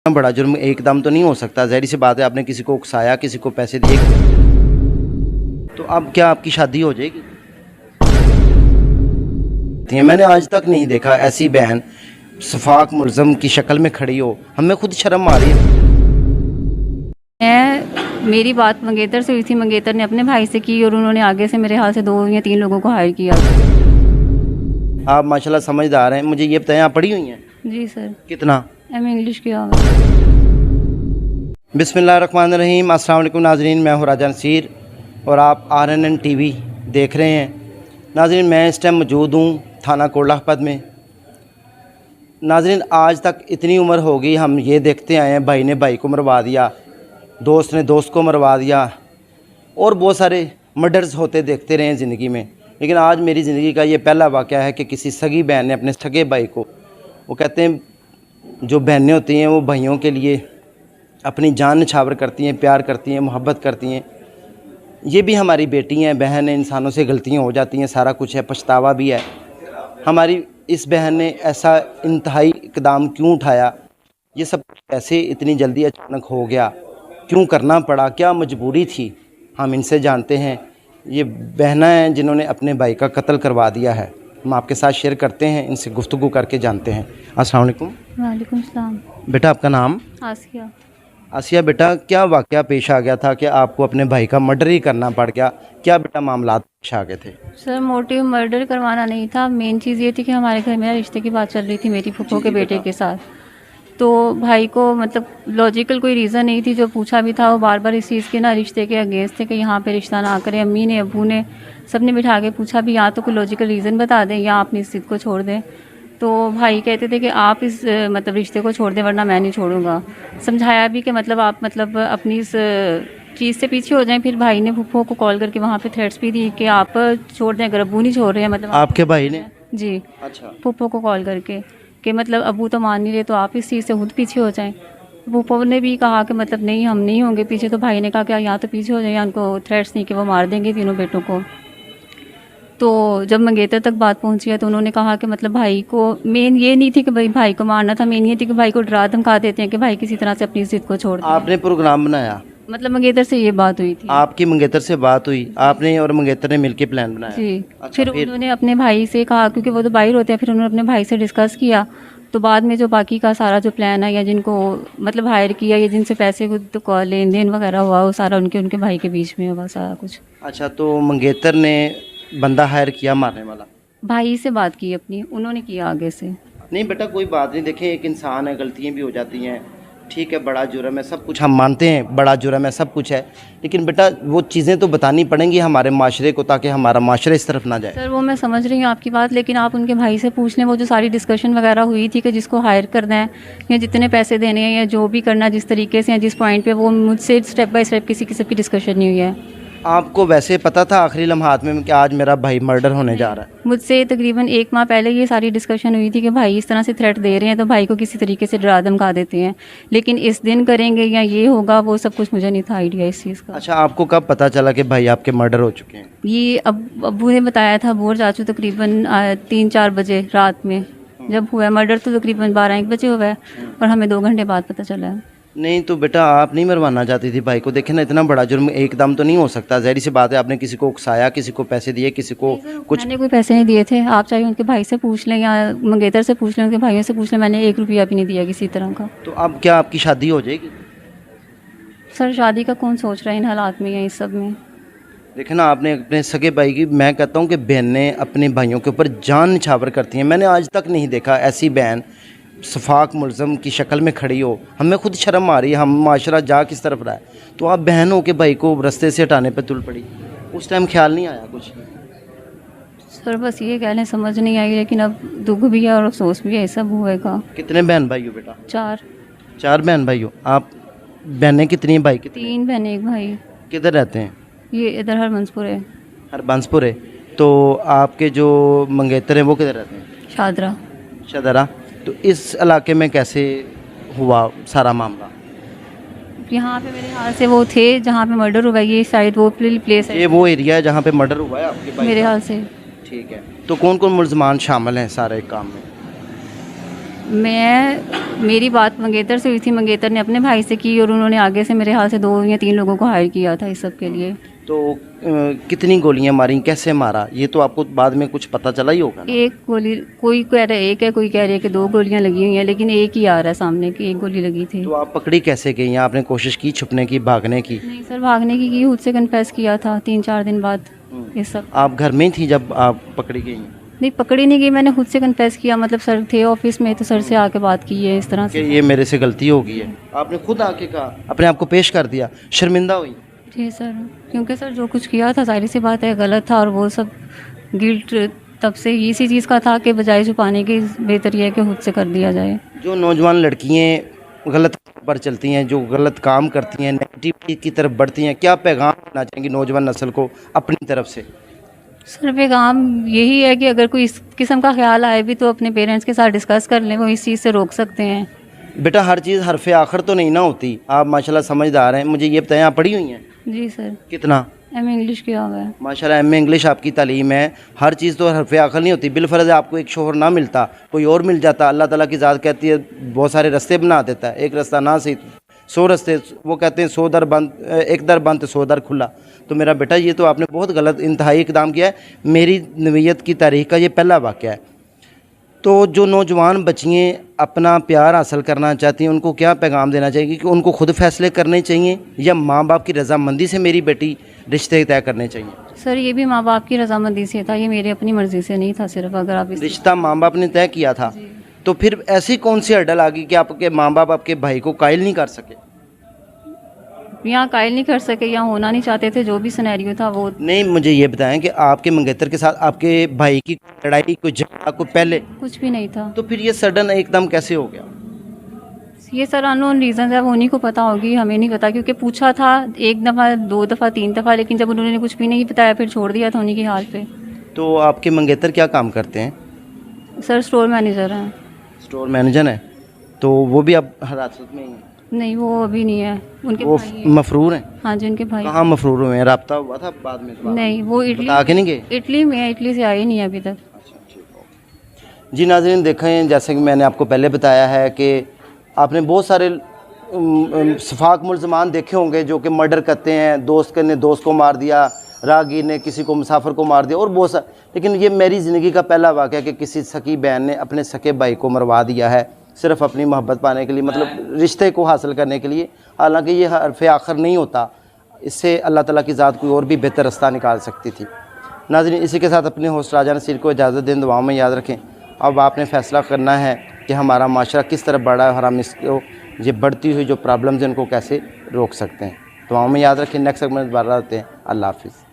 इतना बड़ा जुर्म एकदम तो नहीं हो सकता। ज़ाहिर सी बात है, आपने किसी को उकसाया, किसी को पैसे दिए, तो अब क्या आपकी शादी हो जाएगी? मैंने आज तक नहीं देखा ऐसी बहन शफाक मुलज़म की शक्ल में खड़ी हो। हमें खुद शर्म आ रही है। मेरी बात मंगेतर से हुई थी, मंगेतर ने अपने भाई से की और उन्होंने आगे से मेरे हाल से 2 या 3 लोगों को हायर किया। आप माशाल्लाह समझदार हैं। मुझे ये बताएं, आप पढ़ी हुई हैं? जी सर। कितना? एमए इंग्लिश किया। बिस्मिल्लाहिर्रहमानिर्रहीम। अस्सलाम वालेकुम नाज़रीन, मैं हूँ राजा नसीर और आप RNN TV देख रहे हैं। नाज़रीन, मैं इस टाइम मौजूद हूँ थाना कोटलाखपत में। नाज़रीन, आज तक इतनी उम्र हो गई, हम ये देखते आए हैं, भाई ने भाई को मरवा दिया, दोस्त ने दोस्त को मरवा दिया और बहुत सारे मर्डर्स होते देखते रहे हैं ज़िंदगी में। लेकिन आज मेरी ज़िंदगी का ये पहला वाक़या है कि किसी सगी बहन ने अपने सगे भाई को, वो कहते हैं जो बहनें होती हैं वो भाइयों के लिए अपनी जान निछावर करती हैं, प्यार करती हैं, मोहब्बत करती हैं। ये भी हमारी बेटी हैं, बहन हैं, इंसानों से गलतियाँ हो जाती हैं, सारा कुछ है, पछतावा भी है। हमारी इस बहन ने ऐसा इंतहाई इक़दाम क्यों उठाया? ये सब कैसे इतनी जल्दी अचानक हो गया? क्यों करना पड़ा? क्या मजबूरी थी? हम इनसे जानते हैं। ये बहना हैं जिन्होंने अपने भाई का कत्ल करवा दिया है। हम आपके साथ शेयर करते हैं, इनसे गुफ्तगू करके जानते हैं। अस्सलाम वालेकुम। वालेकुम सलाम। बेटा, आपका नाम? आसिया। आसिया बेटा, क्या वाक़या पेश आ गया था कि आपको अपने भाई का मर्डर ही करना पड़ गया? क्या बेटा मामलात पेश आ गए थे? सर, मोटिव मर्डर करवाना नहीं था। मेन चीज़ ये थी कि हमारे घर में रिश्ते की बात चल रही थी मेरी फूफो के बेटे के साथ। तो भाई को मतलब लॉजिकल कोई रीज़न नहीं थी। जो पूछा भी था वो बार बार इस चीज़ के ना रिश्ते के अगेंस्ट थे कि यहाँ पे रिश्ता ना करें। अम्मी ने, अबू ने, सब ने बिठा के पूछा भी, या तो कोई लॉजिकल रीज़न बता दें या अपनी इस जिद को छोड़ दें। तो भाई कहते थे कि आप इस मतलब रिश्ते को छोड़ दें वरना मैं नहीं छोड़ूंगा। समझाया भी कि मतलब आप मतलब अपनी इस चीज़ से पीछे हो जाएं। फिर भाई ने फूफो को कॉल करके वहाँ पे थ्रेट्स भी दी कि आप छोड़ दें, अगर अबू नहीं छोड़ रहे हैं। मतलब आपके भाई ने? जी। अच्छा। फूफो को कॉल करके कि मतलब अबू तो मान नहीं रहे, तो आप इस चीज़ से खुद पीछे हो जाएं। फूफो ने भी कहा कि मतलब नहीं, हम नहीं होंगे पीछे। तो भाई ने कहा कि या तो पीछे हो जाए या उनको थ्रेट्स दी कि वो मार देंगे तीनों बेटों को। तो जब मंगेतर तक बात पहुंची है तो उन्होंने कहा कि मतलब भाई को मेन ये नहीं थी कि भाई को मारना था, मेन ये थी कि भाई को डरा धमका देते हैं कि भाई किसी तरह से अपनी जिद को छोड़ दें। आपने प्रोग्राम बनाया? मतलब मंगेतर से ये बात हुई थी। आपकी मंगेतर से बात हुई, आपने और मंगेतर ने मिलके प्लान बनाया? जी। अच्छा, फिर उन्होंने अपने भाई से कहा, क्योंकि वो तो बाहर होते हैं, फिर उन्होंने अपने भाई से डिस्कस किया। तो बाद में जो बाकी का सारा जो प्लान है या जिनको मतलब हायर किया या जिनसे पैसे को लेन देन वगैरह हुआ, वो सारा उनके भाई के बीच में हुआ सारा कुछ। अच्छा, तो मंगेतर ने बंदा हायर किया मारने वाला? भाई से बात की अपनी, उन्होंने किया आगे से। नहीं बेटा, कोई बात नहीं। देखें, एक इंसान है, गलतियाँ भी हो जाती हैं, ठीक है, बड़ा जुर्म है, सब कुछ हम मानते हैं, बड़ा जुर्म है, सब कुछ है। लेकिन बेटा वो चीज़ें तो बतानी पड़ेंगी हमारे माशरे को, ताकि हमारा माशरा इस तरफ ना जाए। सर, वो मैं समझ रही हूँ आपकी बात, लेकिन आप उनके भाई से पूछ लें। वो जो सारी डिस्कशन वगैरह हुई थी कि जिसको हायर करना है या जितने पैसे देने हैं या जो भी करना है जिस तरीके से या जिस पॉइंट पे, वो मुझसे स्टेप बाय स्टेप किसी किस्म की डिस्कशन नहीं हुई है। आपको वैसे पता था आखिरी लम्हात में कि आज मेरा भाई मर्डर होने जा रहा है? मुझसे तकरीबन 1 माह पहले ये सारी डिस्कशन हुई थी कि भाई इस तरह से थ्रेट दे रहे हैं तो भाई को किसी तरीके से डरा धमका देते हैं, लेकिन इस दिन करेंगे या ये होगा, वो सब कुछ मुझे नहीं था आइडिया इस चीज़ का। अच्छा, आपको कब पता चला कि भाई आपके मर्डर हो चुके हैं? ये अब्बू ने बताया था, बोर चाचू तकरीबन 3-4 बजे रात में जब हुआ है मर्डर, तो तकरीबन 12-1 बजे हुआ है और हमें 2 घंटे बाद पता चला है। नहीं तो बेटा, आप नहीं मरवाना चाहती थी भाई को? देखे ना, इतना बड़ा जुर्म एकदम तो नहीं हो सकता। ज़ाहिर सी बात है, आपने किसी को उकसाया, किसी को पैसे दिए, किसी को कुछ। मैंने कोई पैसे नहीं दिए थे। आप चाहे उनके भाई से पूछ लें या मंगेतर से पूछ लें, उनके भाइयों से पूछ लें, मैंने 1 रुपया भी नहीं दिया किसी तरह का। तो अब क्या आपकी शादी हो जाएगी? सर, शादी का कौन सोच रहा है इन हालात में या इस सब में? देखे ना, आपने अपने सगे भाई की, मैं कहता हूँ कि बहनें अपने भाइयों के ऊपर जान निछावर करती हैं। मैंने आज तक नहीं देखा ऐसी बहन शफाक मुलज़म की शक्ल में खड़ी हो। हमें खुद शर्म आ रही है, हम माशरा जा किस तरफ रहा है। तो आप बहन हो के भाई को रास्ते से हटाने पर तुल पड़ी, उस टाइम ख्याल नहीं आया कुछ? सर, बस ये कह लें, समझ नहीं आई, लेकिन अब दुख भी है और अफसोस भी है, सब हुएगा। कितने बहन भाई हो बेटा? 4। 4 बहन भाई हो आप? बहनें कितनी हैं, भाई कितने? 3 बहनें 1 भाई। किधर रहते हैं? ये इधर हरबंसपुर है। हरबंसपुर है। तो आपके जो मंगेतर हैं वो किधर रहते हैं? शादरा। शदरा। तो इस इलाके में कैसे हुआ सारा मामला? यहाँ पे मेरे हाल से वो थे जहाँ पे मर्डर हुआ, ये साइड वो प्लेस है। ये वो एरिया है जहाँ पे मर्डर हुआ है आपके भाई मेरे का? हाल से। ठीक है। तो कौन कौन मुलजमान शामिल हैं सारे काम में? मेरी बात मंगेतर से हुई थी, मंगेतर ने अपने भाई से की और उन्होंने आगे से मेरे ख्याल से 2 या 3 लोगों को हायर किया था इस सब के लिए। तो कितनी गोलियां मारी, कैसे मारा, ये तो आपको बाद में कुछ पता चला ही होगा ना? एक गोली, कोई कह रहा है एक है, कोई कह रही है कि 2 गोलियां लगी हुई हैं, लेकिन एक ही आ रहा है सामने कि एक गोली लगी थी। तो आप पकड़ी कैसे गई? आपने कोशिश की छुपने की, भागने की? नहीं सर, भागने की खुद से कन्फेस किया था 3-4 दिन बाद ये सब। आप घर में ही थी जब आप पकड़ी गई? नहीं, पकड़ी नहीं गई, मैंने खुद से कन्फेस किया, मतलब सर थे ऑफिस में तो सर से आके बात की है इस तरह कि से। ये मेरे से गलती हो गई है, आपने खुद आके कहा, अपने आप को पेश कर दिया, शर्मिंदा हुई? जी सर, क्योंकि सर जो कुछ किया था जाहिर सी बात है गलत था, और वो सब गिल्ट तब से इसी चीज़ का था कि बजाय छुपाने की बेहतर ये है कि खुद से कर दिया जाए। जो नौजवान लड़कियाँ गलत पर चलती हैं, जो गलत काम करती हैं, नेगेटिविटी की तरफ बढ़ती हैं, क्या पैगाम देना चाहेंगी नौजवान नस्ल को अपनी तरफ से? सर पैगाम यही है कि अगर कोई इस किस्म का ख्याल आए भी तो अपने पेरेंट्स के साथ डिस्कस कर लें, वो इस चीज़ से रोक सकते हैं। बेटा हर चीज़ हरफ़े आखिर तो नहीं ना होती, आप माशाल्लाह समझदार हैं। मुझे ये बताएं, आप पढ़ी हुई हैं? जी सर, कितना? एमए इंग्लिश किया हुआ है। माशाल्लाह एमए इंग्लिश आपकी तालीम है। हर चीज़ तो हरफ़े आखिर नहीं होती। बिलफ़र्ज़ आपको एक शोहर ना मिलता, कोई और मिल जाता, अल्लाह ताला की ज़ात कहती है बहुत सारे रास्ते बना देता है, एक रास्ता ना सही 100 रास्ते, वो कहते हैं 100 दर बंद, एक दर बंद 100 दर खुला। तो मेरा बेटा ये तो आपने बहुत गलत इंतहाई इक़दाम किया है। मेरी नवीयत की तारीख़ का ये पहला वाक़या है। तो जो नौजवान बच्चियाँ अपना प्यार हासिल करना चाहती हैं उनको क्या पैगाम देना चाहिए कि उनको खुद फैसले करने चाहिए या माँ बाप की रजामंदी से मेरी बेटी रिश्ते तय करने चाहिए? सर ये भी माँ बाप की रजामंदी से था, ये मेरी अपनी मर्ज़ी से नहीं था। सिर्फ अगर आप रिश्ता माँ बाप ने तय किया था, तो फिर ऐसी कौन सी हर्डल आ गई कि आपके माँ बाप आपके भाई को कायल नहीं कर सके? यहाँ कायल नहीं कर सके, यहाँ होना नहीं चाहते थे, जो भी सिनेरियो था वो। नहीं, मुझे ये बताएं कि आपके मंगेतर के साथ आपके भाई की लड़ाई, कोई झगड़ा, कोई पहले? कुछ भी नहीं था। तो फिर ये सडन एकदम कैसे हो गया? ये सर अननोन रीज़न है, वो उन्हीं को पता होगी, हमें नहीं पता, क्योंकि पूछा था 1 दफ़ा 2 दफ़ा 3 दफ़ा, लेकिन जब उन्होंने कुछ भी नहीं बताया फिर छोड़ दिया था उन्हीं की हाल पे। तो आपके मंगेतर क्या काम करते हैं? सर स्टोर मैनेजर हैं। स्टोर मैनेजर है, तो वो भी अब हिरासत में ही हैं? नहीं, वो अभी नहीं है, उनके वो भाई हैं। मफरूर हैं? हाँ जी, उनके भाई। कहाँ मफरूर हुए हैं? रब्ता हुआ था बाद में? नहीं, वो इटली, बता के नहीं गए? इटली में है, इटली से आए नहीं है अभी तक। जी नाज़रीन, देखें जैसे कि मैंने आपको पहले बताया है कि आपने बहुत सारे शफाक मुल्ज़मान देखे होंगे जो कि मर्डर करते हैं, दोस्त ने दोस्त को मार दिया, राहगीर ने किसी को, मुसाफिर को मार दिया, और बहुत सा। लेकिन ये मेरी ज़िंदगी का पहला वाक़या कि किसी सकी बहन ने अपने सके भाई को मरवा दिया है सिर्फ़ अपनी मोहब्बत पाने के लिए, मतलब रिश्ते को हासिल करने के लिए। हालांकि ये हरफ़े आखिर नहीं होता, इससे अल्लाह ताला की ज़ात कोई और भी बेहतर रास्ता निकाल सकती थी। नाज़रीन, इसी के साथ अपने होस्ट राजा नसीर को इजाज़त दें, दुआओं में याद रखें। अब आपने फ़ैसला करना है कि हमारा माशरा किस तरह बढ़ा है और हम इसको, ये बढ़ती हुई जो प्रॉब्लम्स हैं उनको कैसे रोक सकते हैं। दुआओं में याद रखें। नेक्स्ट सेगमेंट दोबारा आते हैं। अल्लाह हाफ़िज़।